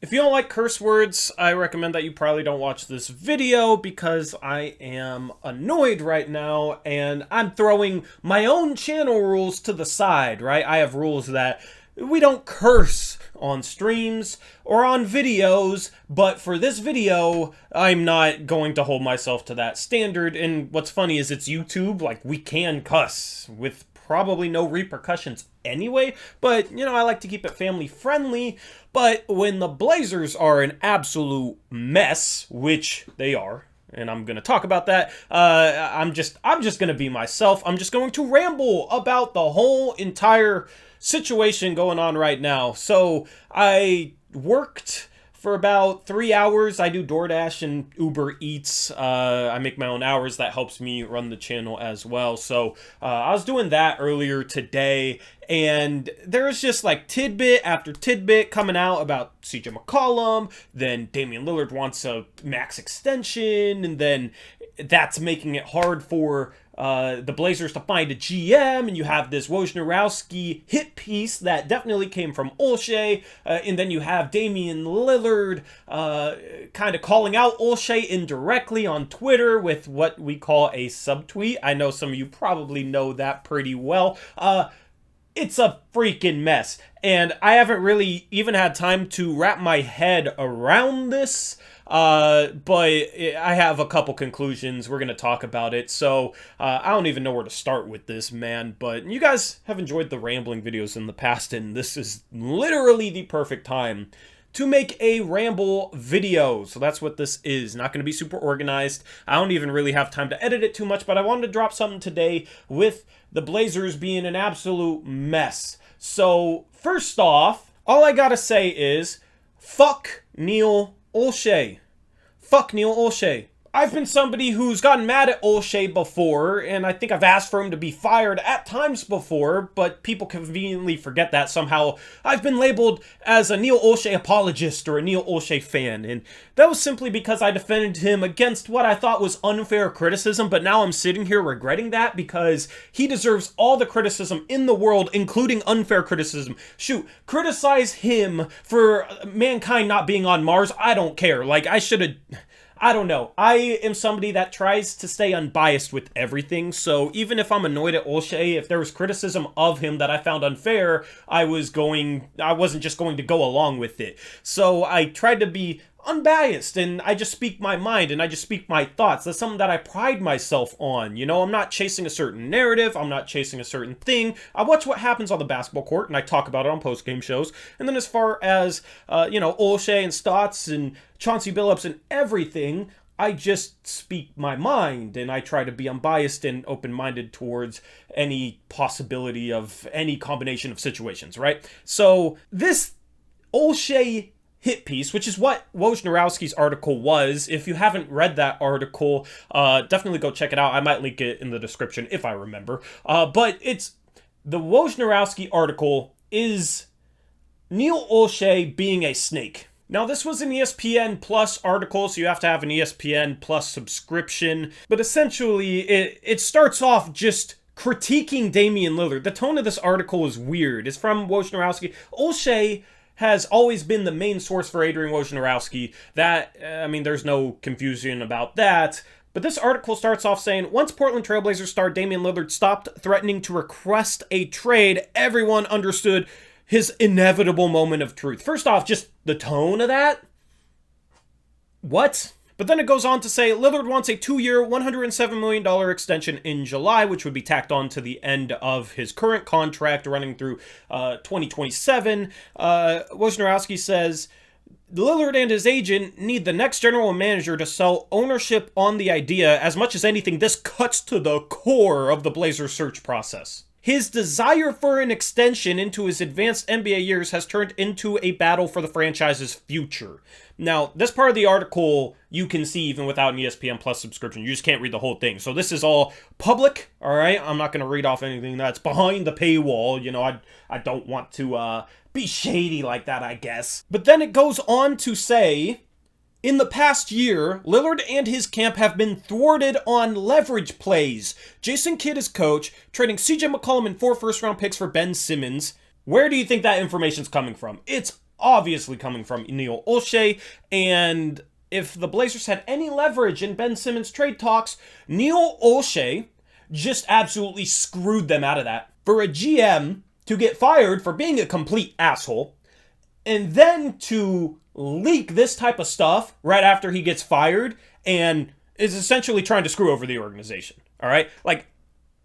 If you don't like curse words, I recommend that you probably don't watch this video because I am annoyed right now and I'm throwing my own channel rules to the side, right? I have rules that we don't curse on streams or on videos, but for this video, I'm not going to hold myself to that standard. And what's funny is it's YouTube, like we can cuss with probably no repercussions anyway, but I like to keep it family friendly. But when the Blazers are an absolute mess, which they are, and I'm gonna talk about that. I'm just gonna be myself. I'm just going to ramble about the whole entire situation going on right now. So I worked for about 3 hours. I do DoorDash and Uber Eats. I make my own hours. That helps me run the channel as well. So I was doing that earlier today, and there's just like tidbit after tidbit coming out about CJ McCollum. Then Damian Lillard wants a max extension, and then that's making it hard for the Blazers to find a GM, and you have this Wojnarowski hit piece that definitely came from Olshey, and then you have Damian Lillard kind of calling out Olshey indirectly on Twitter with what we call a subtweet. I know some of you probably know that pretty well. It's a freaking mess, and I haven't really even had time to wrap my head around this. But I have a couple conclusions. We're going to talk about it. So, I don't even know where to start with this, man. But you guys have enjoyed the rambling videos in the past, and this is literally the perfect time to make a ramble video. So that's what this is. Not going to be super organized. I don't even really have time to edit it too much, but I wanted to drop something today with the Blazers being an absolute mess. So, first off, all I gotta say is, fuck Neil Olshey. Fuck Neil Olshey. I've been somebody who's gotten mad at Olshey before, and I think I've asked for him to be fired at times before, but people conveniently forget that somehow I've been labeled as a Neil Olshey apologist or a Neil Olshey fan, and that was simply because I defended him against what I thought was unfair criticism, but now I'm sitting here regretting that because he deserves all the criticism in the world, including unfair criticism. Shoot, criticize him for mankind not being on Mars. I don't care. Like, I don't know. I am somebody that tries to stay unbiased with everything, so even if I'm annoyed at Olshey, if there was criticism of him that I found unfair, I wasn't just going to go along with it. So I tried to be unbiased, and I just speak my mind, and I just speak my thoughts. That's something that I pride myself on. I'm not chasing a certain narrative. I'm not chasing a certain thing. I watch what happens on the basketball court, and I talk about it on post-game shows. And then as far as, Olshey and Stotts and Chauncey Billups and everything, I just speak my mind, and I try to be unbiased and open-minded towards any possibility of any combination of situations, right? So this Olshey hit piece, which is what Wojnarowski's article was. If you haven't read that article, definitely go check it out. I might link it in the description if I remember. But it's the Wojnarowski article is Neil Olshey being a snake. Now, this was an ESPN Plus article, so you have to have an ESPN Plus subscription. But essentially, it starts off just critiquing Damian Lillard. The tone of this article is weird. It's from Wojnarowski. Olshey has always been the main source for Adrian Wojnarowski. There's no confusion about that. But this article starts off saying, once Portland Trailblazers star Damian Lillard stopped threatening to request a trade, everyone understood his inevitable moment of truth. First off, just the tone of that. What? But then it goes on to say Lillard wants a 2-year, $107 million extension in July, which would be tacked on to the end of his current contract running through 2027. Wojnarowski says Lillard and his agent need the next general manager to sell ownership on the idea. As much as anything, this cuts to the core of the Blazers search process. His desire for an extension into his advanced NBA years has turned into a battle for the franchise's future. Now, this part of the article you can see even without an ESPN Plus subscription. You just can't read the whole thing. So this is all public, all right? I'm not going to read off anything that's behind the paywall. I don't want to be shady like that, I guess. But then it goes on to say, in the past year, Lillard and his camp have been thwarted on leverage plays. Jason Kidd is coach, trading CJ McCollum and 4 first-round picks for Ben Simmons. Where do you think that information's coming from? It's obviously coming from Neil Olshey, and if the Blazers had any leverage in Ben Simmons trade talks, Neil Olshey just absolutely screwed them out of that. For a GM to get fired for being a complete asshole, and then to leak this type of stuff right after he gets fired and is essentially trying to screw over the organization. All right? Like,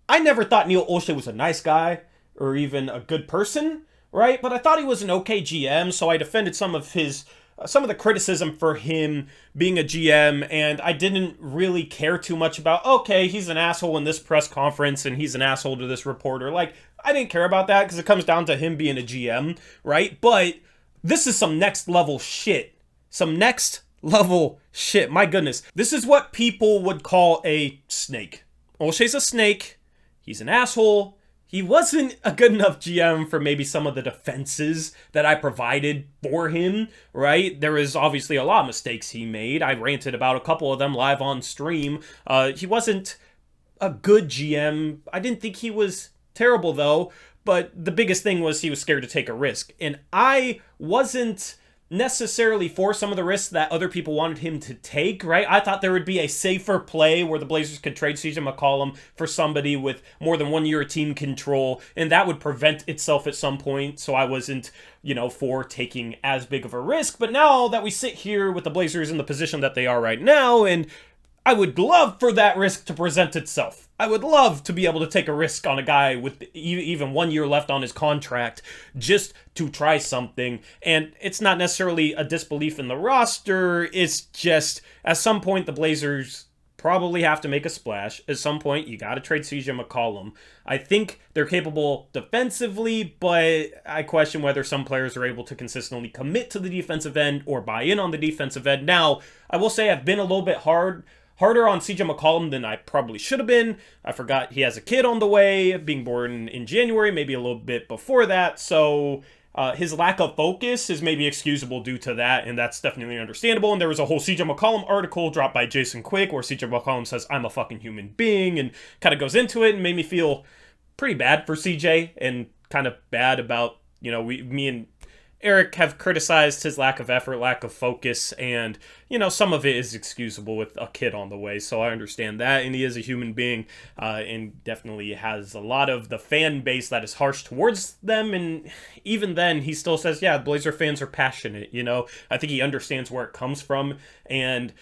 I never thought Neil Olshey was a nice guy or even a good person, right? But I thought he was an okay GM, so I defended some of the criticism for him being a GM, and I didn't really care too much about, okay, he's an asshole in this press conference and he's an asshole to this reporter. Like, I didn't care about that because it comes down to him being a GM, right? But this is some next level shit. Some next level shit. My goodness. This is what people would call a snake. Olshey's a snake. He's an asshole. He wasn't a good enough GM for maybe some of the defenses that I provided for him, right? There was obviously a lot of mistakes he made. I ranted about a couple of them live on stream. He wasn't a good GM. I didn't think he was terrible, though. But the biggest thing was he was scared to take a risk. And I wasn't necessarily for some of the risks that other people wanted him to take, right? I thought there would be a safer play where the Blazers could trade CJ McCollum for somebody with more than 1 year of team control, and that would prevent itself at some point, so I wasn't, for taking as big of a risk. But now that we sit here with the Blazers in the position that they are right now, and I would love for that risk to present itself. I would love to be able to take a risk on a guy with even 1 year left on his contract just to try something. And it's not necessarily a disbelief in the roster. It's just at some point the Blazers probably have to make a splash. At some point you got to trade CJ McCollum. I think they're capable defensively, but I question whether some players are able to consistently commit to the defensive end or buy in on the defensive end. Now, I will say I've been a little bit harder on CJ McCollum than I probably should have been. I forgot he has a kid on the way, being born in January, maybe a little bit before that. So his lack of focus is maybe excusable due to that, and that's definitely understandable. And there was a whole CJ McCollum article dropped by Jason Quick where CJ McCollum says, "I'm a fucking human being," and kind of goes into it and made me feel pretty bad for CJ and kind of bad about, me and Eric have criticized his lack of effort, lack of focus, and, some of it is excusable with a kid on the way, so I understand that, and he is a human being, and definitely has a lot of the fan base that is harsh towards them, and even then, he still says, yeah, Blazer fans are passionate, I think he understands where it comes from, and,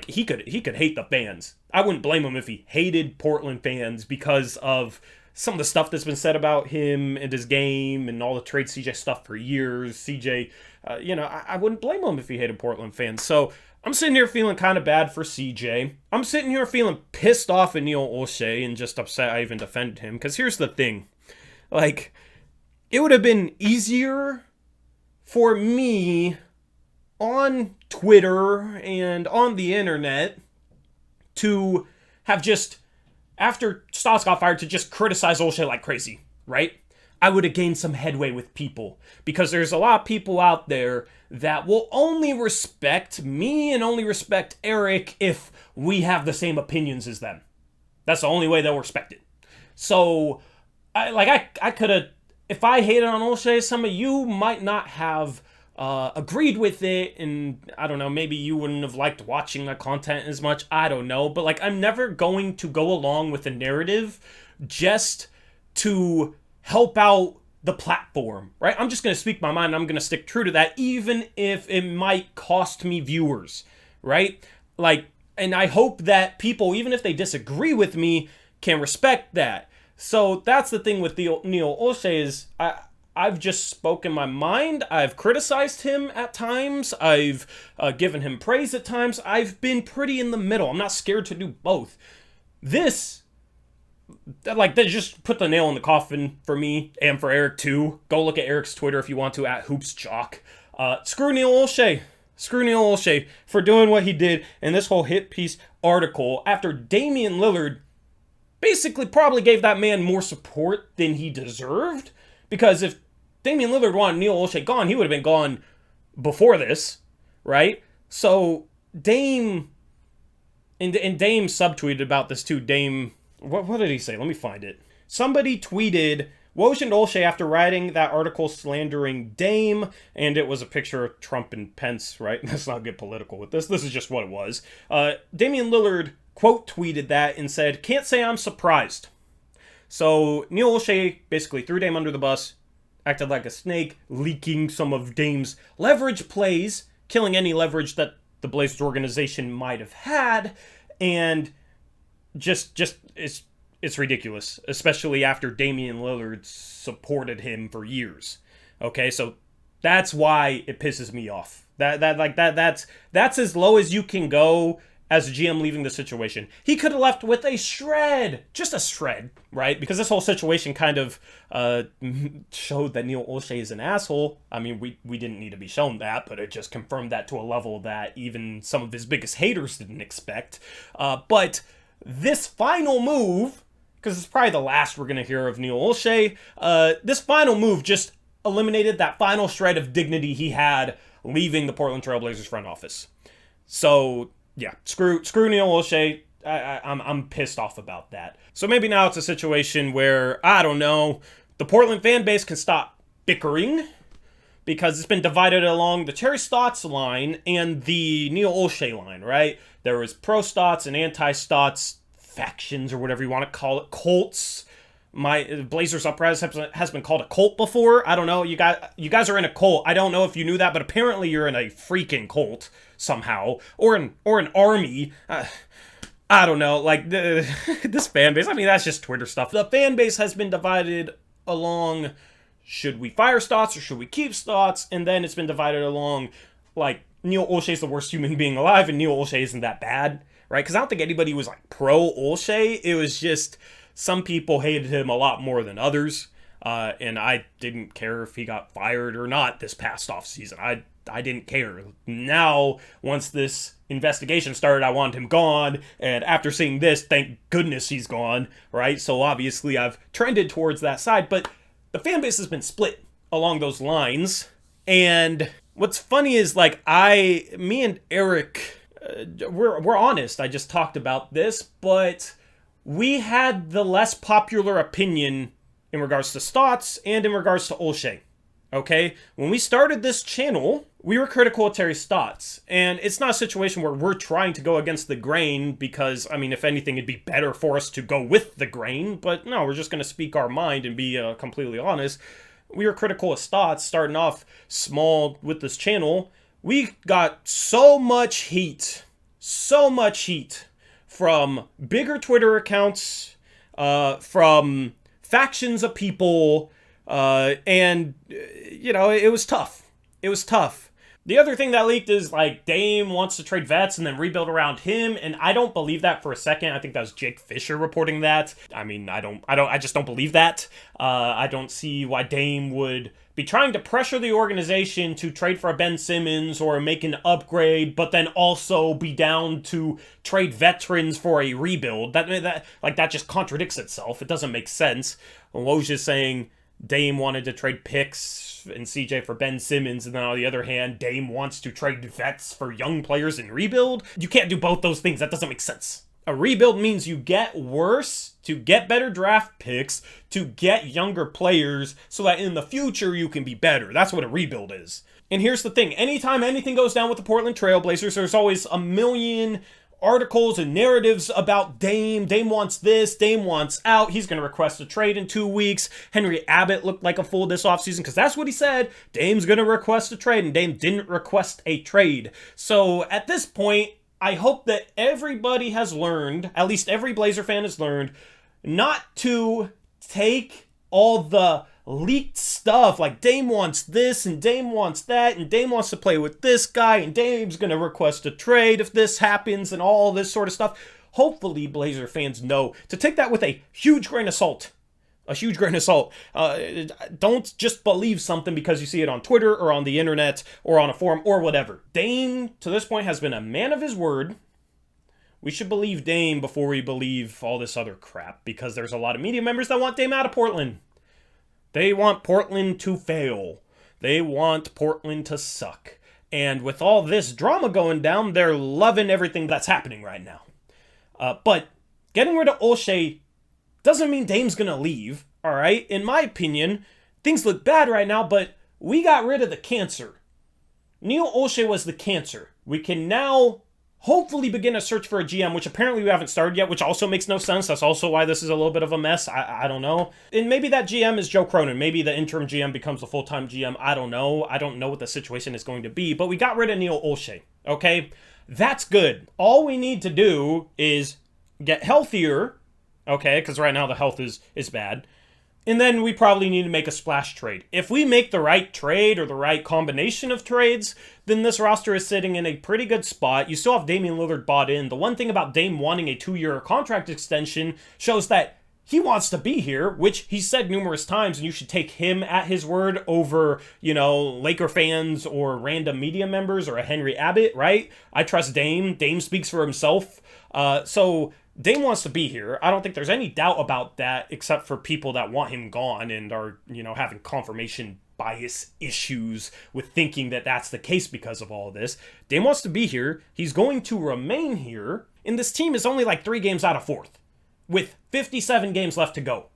he could hate the fans. I wouldn't blame him if he hated Portland fans because of some of the stuff that's been said about him and his game and all the trade CJ stuff for years. CJ, I wouldn't blame him if he hated Portland fans. So I'm sitting here feeling kind of bad for CJ. I'm sitting here feeling pissed off at Neil Olshey and just upset I even defended him. Because here's the thing. It would have been easier for me on Twitter and on the internet to have just, after Stotts got fired, to just criticize Olshey like crazy, right? I would have gained some headway with people because there's a lot of people out there that will only respect me and only respect Eric if we have the same opinions as them. That's the only way they'll respect it. So, I could have, if I hated on Olshey, some of you might not have agreed with it, and I don't know, maybe you wouldn't have liked watching my content as much, I don't know, but I'm never going to go along with a narrative just to help out the platform, right? I'm just going to speak my mind, and I'm going to stick true to that, even if it might cost me viewers, right? And I hope that people, even if they disagree with me, can respect that. So that's the thing with Neil Olshey is, I've just spoken my mind. I've criticized him at times. I've given him praise at times. I've been pretty in the middle. I'm not scared to do both. This, that just put the nail in the coffin for me and for Eric too. Go look at Eric's Twitter if you want to, at HoopsChalk. Screw Neil Olshey. Screw Neil Olshey for doing what he did in this whole hit piece article after Damian Lillard basically probably gave that man more support than he deserved. Because if Damian Lillard wanted Neil Olshey gone, he would have been gone before this, right? So Dame, and Dame subtweeted about this too. Dame, what did he say? Let me find it. Somebody tweeted Woj and Olshey, after writing that article slandering Dame, and it was a picture of Trump and Pence, right? Let's not get political with this. This is just what it was. Damian Lillard quote tweeted that and said, "Can't say I'm surprised." So Neil Olshey basically threw Dame under the bus, acted like a snake, leaking some of Dame's leverage plays, killing any leverage that the Blazers organization might have had, and just it's ridiculous, especially after Damian Lillard supported him for years. Okay, so that's why it pisses me off. That's as low as you can go as a GM leaving the situation. He could have left with a shred, just a shred, right? Because this whole situation kind of showed that Neil Olshey is an asshole. I mean, we didn't need to be shown that, but it just confirmed that to a level that even some of his biggest haters didn't expect. But this final move, because it's probably the last we're going to hear of Neil Olshey, this final move just eliminated that final shred of dignity he had leaving the Portland Trail Blazers front office. So yeah, screw Neil Olshey. I'm pissed off about that. So maybe now it's a situation where, I don't know, the Portland fan base can stop bickering, because it's been divided along the Terry Stotts line and the Neil Olshey line, right? There was pro-Stotts and anti-Stotts factions, or whatever you want to call it, cults. My Blazers Uprise has been called a cult before. I don't know. You guys are in a cult. I don't know if you knew that, but apparently you're in a freaking cult somehow, or an army. I don't know. Like this fan base. I mean, that's just Twitter stuff. The fan base has been divided along, should we fire Stotts or should we keep Stotts? And then it's been divided along, like, Neil Olshey's the worst human being alive, and Neil Olshey isn't that bad, right? Because I don't think anybody was like pro Olshey. It was just some people hated him a lot more than others, and I didn't care if he got fired or not this past offseason. I didn't care. Now, once this investigation started, I wanted him gone, and after seeing this, thank goodness he's gone, right? So obviously I've trended towards that side, but the fan base has been split along those lines, and what's funny is, like, me and Eric, we're honest. I just talked about this, but we had the less popular opinion in regards to Stotts and in regards to Olshey. Okay? When we started this channel, we were critical of Terry Stotts, and it's not a situation where we're trying to go against the grain, because, I mean, if anything, it'd be better for us to go with the grain, but no, we're just going to speak our mind and be completely honest. We were critical of Stotts, starting off small with this channel. We got so much heat from bigger Twitter accounts, from factions of people, and, you know, it was tough. It was tough. The other thing that leaked is, like, Dame wants to trade vets and then rebuild around him, and I don't believe that for a second. I think that was Jake Fisher reporting that. I mean, I just don't believe that. I don't see why Dame would be trying to pressure the organization to trade for a Ben Simmons or make an upgrade, but then also be down to trade veterans for a rebuild. That just contradicts itself. It doesn't make sense. Woj is saying Dame wanted to trade picks and CJ for Ben Simmons, and then on the other hand, Dame wants to trade vets for young players and rebuild. You can't do both those things. That doesn't make sense. A rebuild means you get worse to get better draft picks, to get younger players, so that in the future you can be better. That's what a rebuild is. And here's the thing. Anytime anything goes down with the Portland Trail Blazers, there's always a million articles and narratives about Dame. Dame wants this, Dame wants out, he's going to request a trade in 2 weeks. Henry Abbott looked like a fool this offseason, because that's what he said. Dame's going to request a trade, and Dame didn't request a trade. So at this point, I hope that everybody has learned, at least every Blazer fan has learned, not to take all the leaked stuff, like Dame wants this and Dame wants that and Dame wants to play with this guy and Dame's gonna request a trade if this happens and all this sort of stuff. Hopefully Blazer fans know to take that with a huge grain of salt. A huge grain of salt. Don't just believe something because you see it on Twitter or on the internet or on a forum or whatever. Dame, to this point, has been a man of his word. We should believe Dame before we believe all this other crap, because there's a lot of media members that want Dame out of Portland. They want Portland to fail. They want Portland to suck. And with all this drama going down, they're loving everything that's happening right now. But getting rid of Olshey doesn't mean Dame's going to leave. all right? In my opinion, things look bad right now, but we got rid of the cancer. Neil Olshey was the cancer. We can now hopefully begin a search for a GM, which apparently we haven't started yet, which also makes no sense. That's also why this is a little bit of a mess. I don't know. And maybe that GM is Joe Cronin. Maybe the interim GM becomes the full-time GM. I don't know. I don't know what the situation is going to be. But we got rid of Neil Olshey, okay? That's good. All we need to do is get healthier, okay? Because right now the health is bad. And then we probably need to make a splash trade. If we make the right trade or the right combination of trades, then this roster is sitting in a pretty good spot. You still have Damian Lillard bought in. The one thing about Dame wanting a 2-year contract extension shows that he wants to be here, which he said numerous times, and you should take him at his word over, Laker fans or random media members or a Henry Abbott, right? I trust Dame. Dame speaks for himself. So Dame wants to be here. I don't think there's any doubt about that, except for people that want him gone and are, having confirmation bias issues with thinking that that's the case because of all of this. Dame wants to be here. He's going to remain here. And this team is only like 3 games out of 4th with 57 games left to go.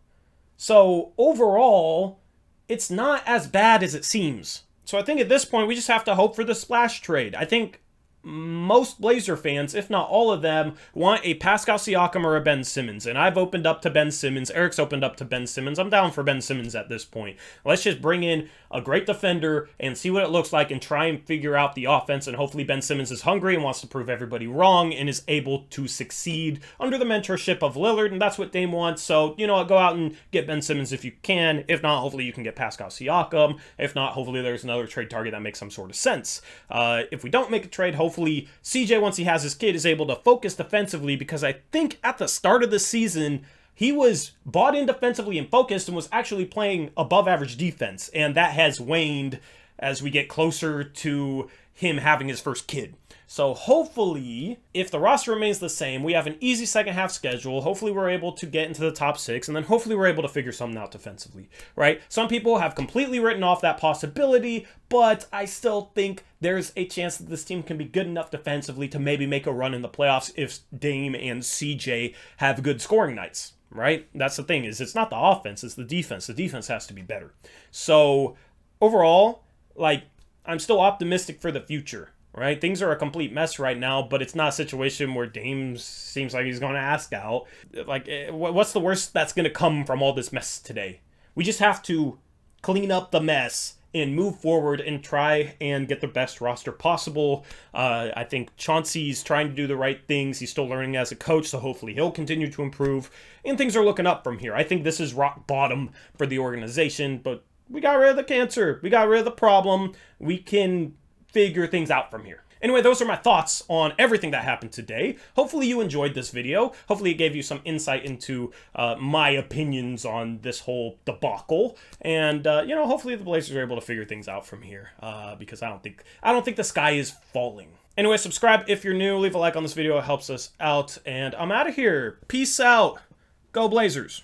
So overall, it's not as bad as it seems. So I think at this point, we just have to hope for the splash trade. I think most Blazer fans, if not all of them, want a Pascal Siakam or a Ben Simmons. And I've opened up to Ben Simmons. Eric's opened up to Ben Simmons. I'm down for Ben Simmons at this point. Let's just bring in a great defender and see what it looks like and try and figure out the offense. And hopefully Ben Simmons is hungry and wants to prove everybody wrong and is able to succeed under the mentorship of Lillard. And that's what Dame wants. So, go out and get Ben Simmons if you can. If not, hopefully you can get Pascal Siakam. If not, hopefully there's another trade target that makes some sort of sense. If we don't make a trade, hopefully CJ, once he has his kid, is able to focus defensively, because I think at the start of the season, he was bought in defensively and focused and was actually playing above average defense. And that has waned as we get closer to him having his first kid. So hopefully, if the roster remains the same, we have an easy second half schedule. Hopefully we're able to get into the top 6, and then hopefully we're able to figure something out defensively, right? Some people have completely written off that possibility, but I still think there's a chance that this team can be good enough defensively to maybe make a run in the playoffs if Dame and CJ have good scoring nights, right? That's the thing, is it's not the offense, it's the defense. The defense has to be better. So overall, I'm still optimistic for the future. Right? Things are a complete mess right now, but it's not a situation where Dame seems like he's going to ask out. What's the worst that's going to come from all this mess today? We just have to clean up the mess and move forward and try and get the best roster possible. I think Chauncey's trying to do the right things. He's still learning as a coach, so hopefully he'll continue to improve. And things are looking up from here. I think this is rock bottom for the organization, but we got rid of the cancer. We got rid of the problem. We can figure things out from here. Anyway, those are my thoughts on everything that happened today. Hopefully you enjoyed this video. Hopefully it gave you some insight into my opinions on this whole debacle. And, hopefully the Blazers are able to figure things out from here, because I don't think the sky is falling. Anyway, subscribe if you're new. Leave a like on this video. It helps us out. And I'm out of here. Peace out. Go Blazers.